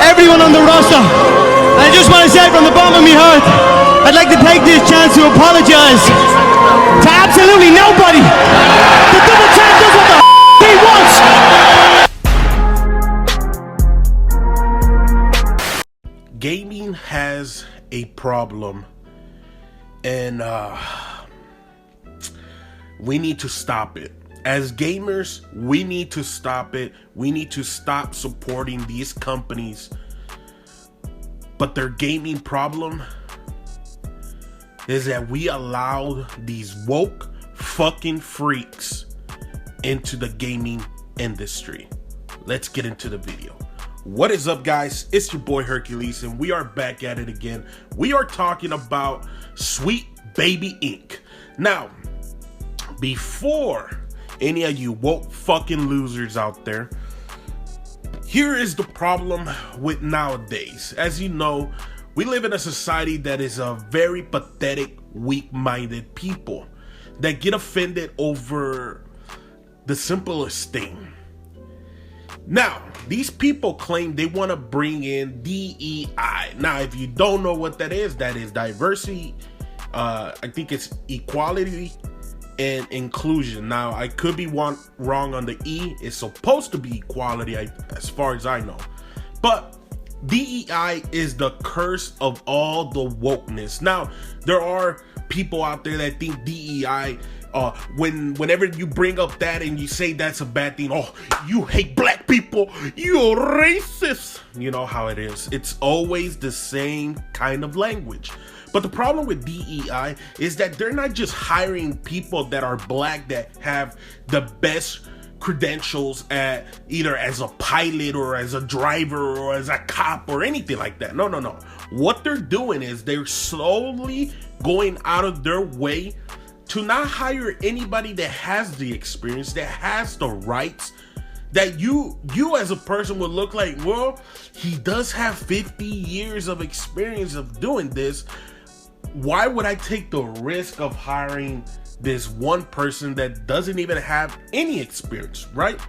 everyone on the roster. And I just want to say from the bottom of my heart, I'd like to take this chance to apologize to absolutely nobody. The double champ does what the he wants. Gaming has a problem, and we need to stop it. As gamers, we need to stop it. We need to stop supporting these companies. But their gaming problem is that we allow these woke fucking freaks into the gaming industry. Let's get into the video. What is up, guys? It's your boy Hercules, and we are back at it again. We are talking about Sweet Baby Inc. Now, before any of you woke fucking losers out there, here is the problem with nowadays. As you know, we live in a society that is a very pathetic, weak-minded people that get offended over the simplest thing. Now, these people claim they want to bring in DEI. Now, if you don't know what that is diversity, I think it's equality and inclusion. Now, I could be wrong on the E. It's supposed to be equality, as far as I know. But DEI is the curse of all the wokeness. Now, there are people out there that think DEI, whenever you bring up that and you say that's a bad thing, oh, you hate black people, you're racist. You know how it is. It's always the same kind of language. But the problem with DEI is that they're not just hiring people that are black that have the best credentials at either as a pilot or as a driver or as a cop or anything like that. No. What they're doing is they're slowly going out of their way to not hire anybody that has the experience, that has the rights, that you as a person would look like, well, he does have 50 years of experience of doing this. Why would I take the risk of hiring this one person that doesn't even have any experience, right?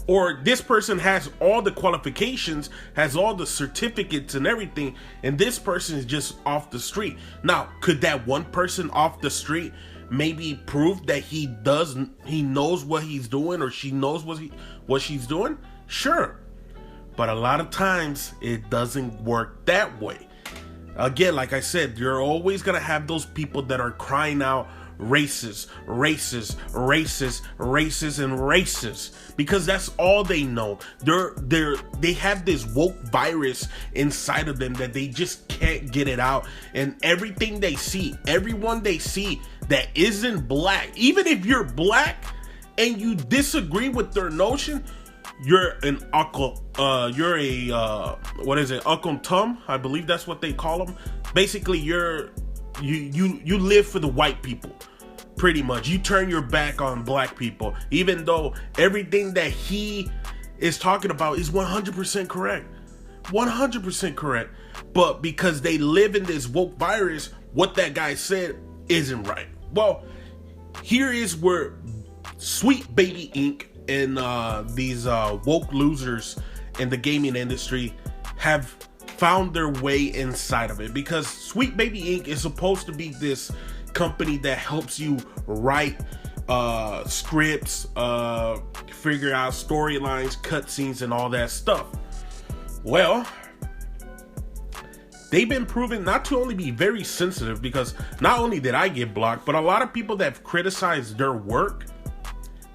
Or this person has all the qualifications, has all the certificates and everything, and this person is just off the street. Now, could that one person off the street maybe prove that he knows what he's doing, or she knows what she's doing? Sure. But a lot of times it doesn't work that way. Again, like I said, you're always gonna have those people that are crying out racist, and racist, because that's all they know. They have this woke virus inside of them that they just can't get it out, and everything they see, everyone they see that isn't black, even if you're black and you disagree with their notion, you're an uncle, what is it, Uncle Tom? I believe that's what they call them. Basically, you live for the white people, pretty much. You turn your back on black people, even though everything that he is talking about is 100% correct. 100% correct. But because they live in this woke virus, what that guy said isn't right. Well, here is where Sweet Baby Inc. and these woke losers in the gaming industry have found their way inside of it, because Sweet Baby Inc. is supposed to be this company that helps you write scripts, figure out storylines, cutscenes, and all that stuff. Well, they've been proven not to only be very sensitive, because not only did I get blocked, but a lot of people that have criticized their work,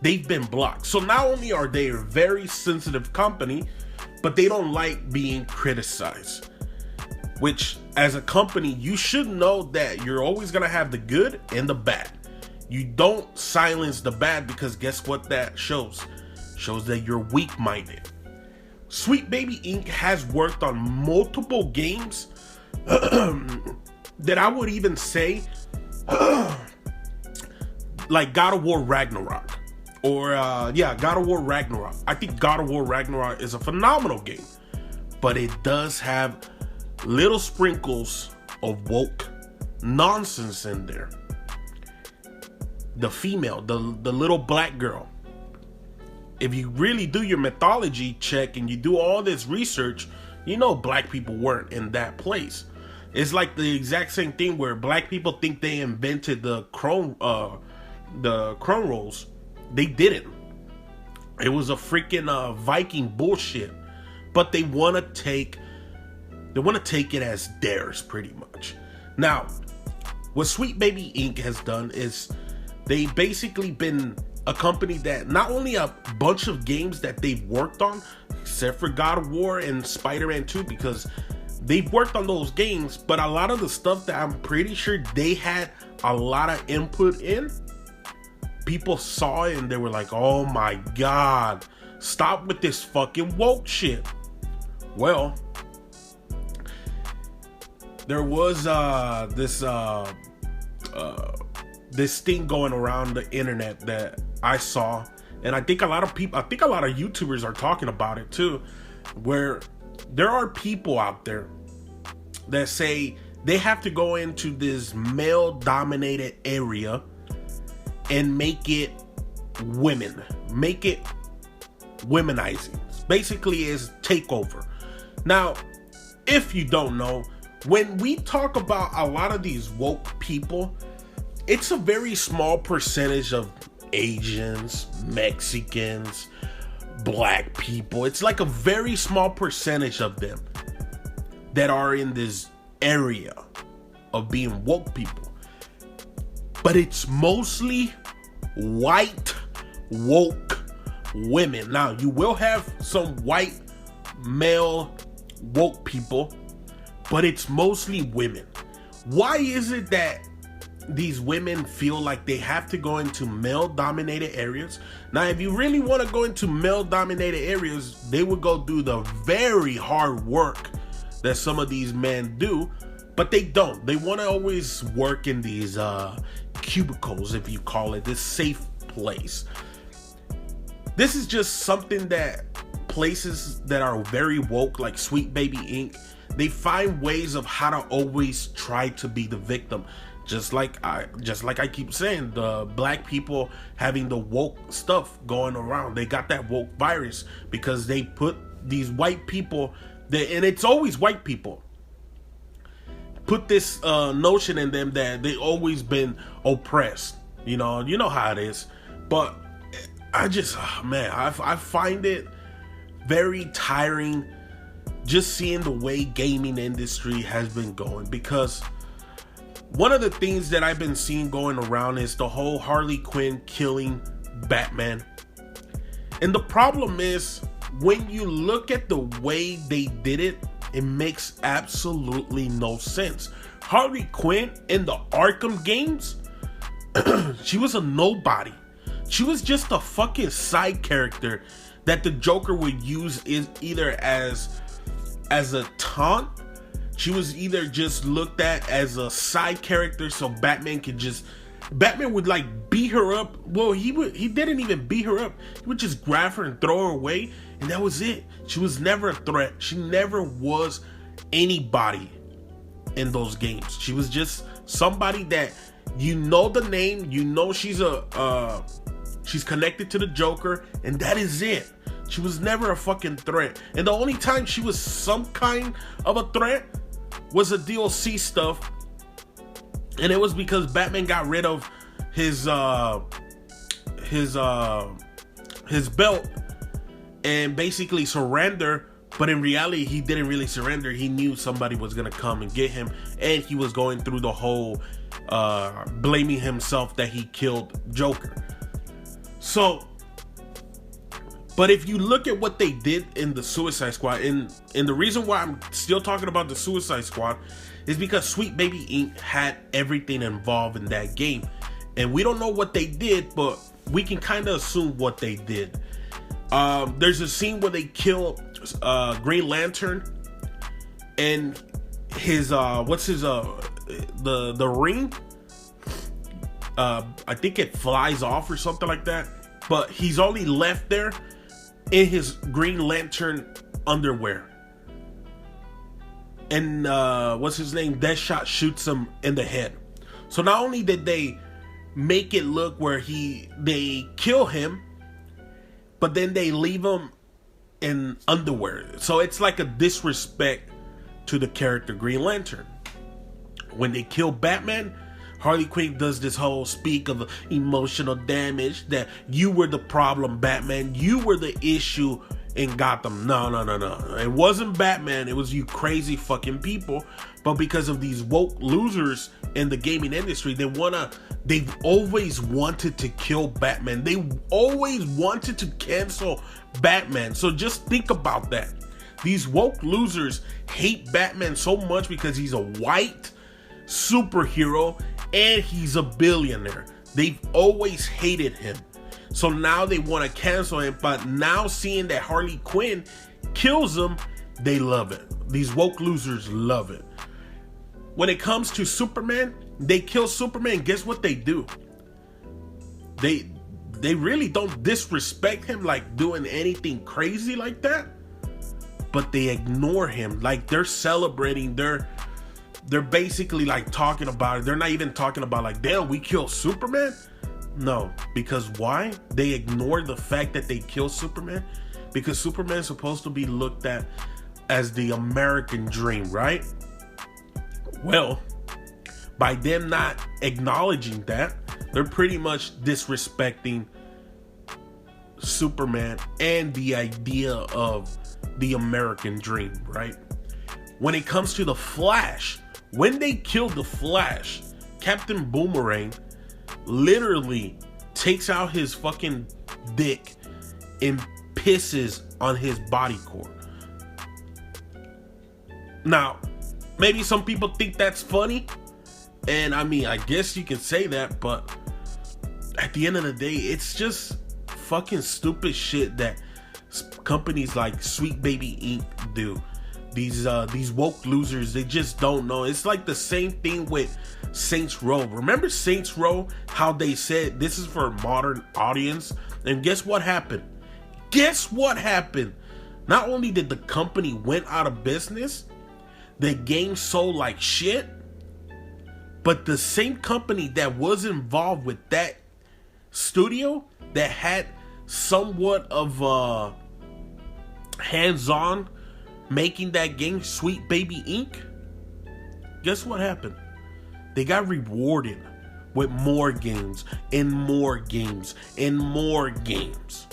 they've been blocked. So not only are they a very sensitive company, but they don't like being criticized. Which, as a company, you should know that you're always gonna have the good and the bad. You don't silence the bad, because guess what that shows? Shows that you're weak-minded. Sweet Baby Inc. has worked on multiple games that I would even say like God of War Ragnarok. Or, God of War Ragnarok. I think God of War Ragnarok is a phenomenal game. But it does have little sprinkles of woke nonsense in there. The female, the little black girl, if you really do your mythology check and you do all this research, you know black people weren't in that place. It's like the exact same thing where black people think they invented the chrome rolls. They didn't. It was a freaking Viking bullshit. But they want to take it as theirs, pretty much. Now, what Sweet Baby Inc. has done is they basically been a company that not only a bunch of games that they've worked on, except for God of War and Spider-Man 2, because they've worked on those games, but a lot of the stuff that I'm pretty sure they had a lot of input in, people saw it and they were like, oh my god, stop with this fucking woke shit. Well, there was this thing going around the internet that I saw, and I think a lot of YouTubers are talking about it too, where there are people out there that say they have to go into this male-dominated area and make it womenizing. Basically is takeover. Now, if you don't know, when we talk about a lot of these woke people, it's a very small percentage of Asians, Mexicans, black people. It's like a very small percentage of them that are in this area of being woke people. But it's mostly white woke women. Now, you will have some white male woke people, but it's mostly women. Why is it that these women feel like they have to go into male-dominated areas? Now, if you really want to go into male-dominated areas, they would go do the very hard work that some of these men do, but they don't. They want to always work in these cubicles, if you call it, this safe place. This is just something that places that are very woke, like Sweet Baby Inc., they find ways of how to always try to be the victim. Just like I keep saying, the black people having the woke stuff going around, they got that woke virus because they put these white people, and it's always white people, put this notion in them that they always been oppressed. You know how it is. But I just, I find it very tiring just seeing the way gaming industry has been going, because one of the things that I've been seeing going around is the whole Harley Quinn killing Batman. And the problem is, when you look at the way they did it, it makes absolutely no sense. Harley Quinn in the Arkham games, she was a nobody. She was just a fucking side character that the Joker would use either as a taunt. She was either just looked at as a side character so Batman would like beat her up. Well, he didn't even beat her up. He would just grab her and throw her away, and that was it. She was never a threat. She never was anybody in those games. She was just somebody that, you know, the name, you know, she's connected to the Joker, and that is it. She was never a fucking threat. And the only time she was some kind of a threat was a DLC stuff, and it was because Batman got rid of his belt and basically surrender. But in reality, he didn't really surrender. He knew somebody was gonna come and get him, and he was going through the whole blaming himself that he killed Joker. So, but if you look at what they did in the Suicide Squad, and the reason why I'm still talking about the Suicide Squad is because Sweet Baby Inc. had everything involved in that game. And we don't know what they did, but we can kind of assume what they did. There's a scene where they kill Green Lantern, and his the ring, I think it flies off or something like that, but he's only left there in his Green Lantern underwear. And what's his name? Deathshot shoots him in the head. So not only did they make it look where they kill him, but then they leave him in underwear. So it's like a disrespect to the character Green Lantern. When they kill Batman, Harley Quinn does this whole speak of emotional damage, that you were the problem, Batman. You were the issue in Gotham. No. It wasn't Batman. It was you crazy fucking people. But because of these woke losers in the gaming industry, they've always wanted to kill Batman. They always wanted to cancel Batman. So just think about that. These woke losers hate Batman so much because he's a white superhero and he's a billionaire. They've always hated him. So now they want to cancel him, but now seeing that Harley Quinn kills him, they love it. These woke losers love it. When it comes to Superman, they kill Superman. Guess what they do? They really don't disrespect him like doing anything crazy like that, but they ignore him. Like they're celebrating, they're basically like talking about it. They're not even talking about like, damn, we killed Superman. No, because why? They ignore the fact that they killed Superman, because Superman's supposed to be looked at as the American dream, right? Well, by them not acknowledging that, they're pretty much disrespecting Superman and the idea of the American dream, right? When it comes to the Flash, when they killed the Flash, Captain Boomerang literally takes out his fucking dick and pisses on his body core. Now, maybe some people think that's funny, and I mean, I guess you can say that, but at the end of the day, it's just fucking stupid shit that companies like Sweet Baby Inc. do. These woke losers, they just don't know. It's like the same thing with Saints Row. Remember Saints Row? How they said this is for a modern audience, and guess what happened? Guess what happened? Not only did the company went out of business, the game sold like shit, but the same company that was involved with that studio that had somewhat of hands-on making that game, Sweet Baby Inc., guess what happened? They got rewarded with more games and more games and more games.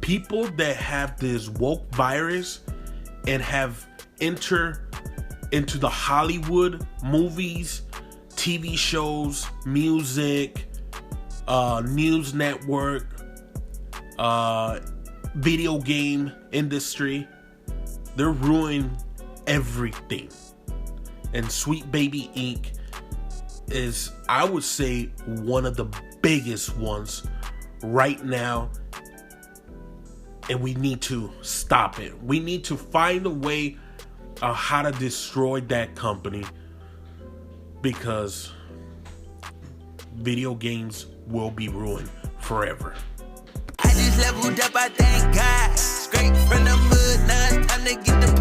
People that have this woke virus and have entered into the Hollywood movies, TV shows, music, news network, video game industry, they're ruining everything. And Sweet Baby Inc. is, I would say, one of the biggest ones right now, and we need to stop it. We need to find a way of how to destroy that company, because video games will be ruined forever. I just leveled up, I thank God. Straight from the mud, now it's time to get the